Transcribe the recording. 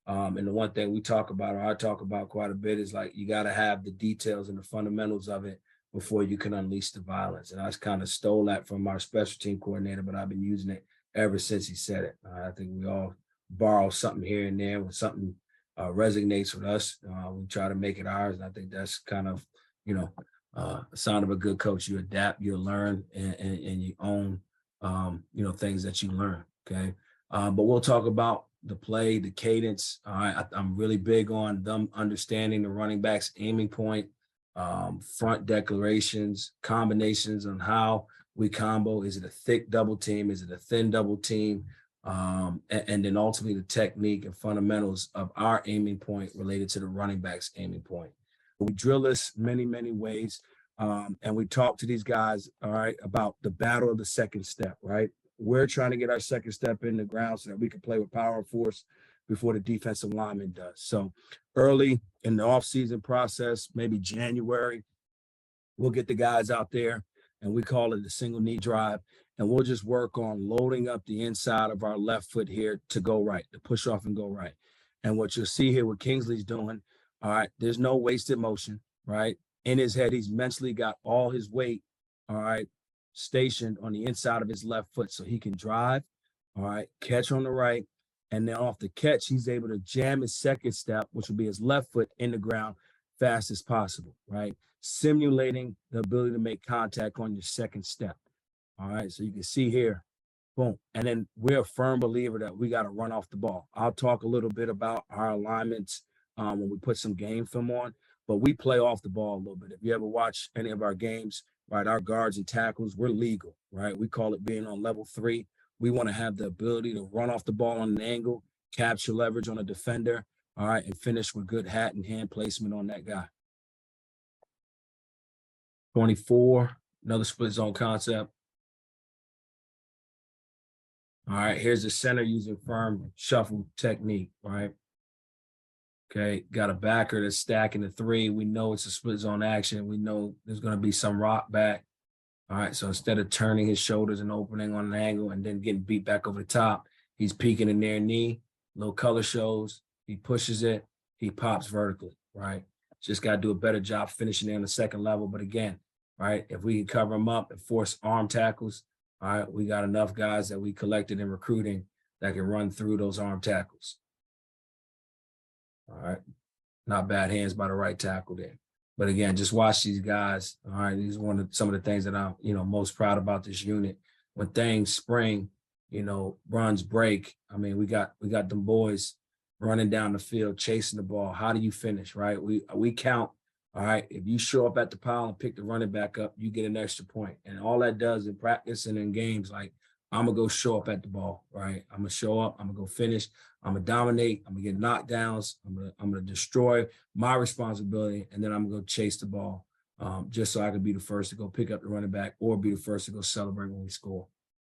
And the one thing we talk about, or I talk about quite a bit, is like you got to have the details and the fundamentals of it before you can unleash the violence. And I kind of stole that from our special team coordinator, but I've been using it ever since he said it. I think we all borrow something here and there when something resonates with us. We try to make it ours. And I think that's kind of, a sign of a good coach. You adapt, you learn, and you own, things that you learn. Okay. But we'll talk about the play, the cadence. All right. I'm really big on them understanding the running back's aiming point, front declarations, combinations on how we combo. Is it a thick double team? Is it a thin double team? And then ultimately the technique and fundamentals of our aiming point related to the running back's aiming point. We drill this many, many ways. And we talk to these guys, all right, about the battle of the second step, right? We're trying to get our second step in the ground so that we can play with power and force before the defensive lineman does. So early in the offseason process, maybe January, we'll get the guys out there and we call it the single knee drive. And we'll just work on loading up the inside of our left foot here to go right, to push off and go right. And what you'll see here, what Kingsley's doing, all right, there's no wasted motion, right? In his head, he's mentally got all his weight, all right, stationed on the inside of his left foot so he can drive, all right, catch on the right. And then off the catch, he's able to jam his second step, which will be his left foot in the ground fast as possible, right? Simulating the ability to make contact on your second step. All right, so you can see here, boom. And then we're a firm believer that we got to run off the ball. I'll talk a little bit about our alignments when we put some game film on, but we play off the ball a little bit. If you ever watch any of our games, right, our guards and tackles, we're legal, right? We call it being on level 3. We want to have the ability to run off the ball on an angle, capture leverage on a defender, all right, and finish with good hat and hand placement on that guy. 24, another split zone concept. All right, here's the center using firm shuffle technique, right? Okay, got a backer that's stacking the 3. We know it's a split zone action. We know there's going to be some rock back. All right, so instead of turning his shoulders and opening on an angle and then getting beat back over the top, he's peeking in their knee, little color shows, he pushes it, he pops vertically, right? Just got to do a better job finishing there on the second level. But again, right, if we can cover him up and force arm tackles, all right, we got enough guys that we collected in recruiting that can run through those arm tackles. All right, not bad hands by the right tackle there. But again, just watch these guys. All right, these are some of the things that I'm, most proud about this unit. When things spring, runs break. I mean, we got them boys running down the field, chasing the ball. How do you finish, right? We count. All right, if you show up at the pile and pick the running back up, you get an extra point. And all that does in practice and in games, like, I'm going to go show up at the ball, right? I'm going to show up. I'm going to go finish. I'm going to dominate. I'm going to get knockdowns. I'm going to destroy my responsibility, and then I'm going to go chase the ball just so I can be the first to go pick up the running back or be the first to go celebrate when we score.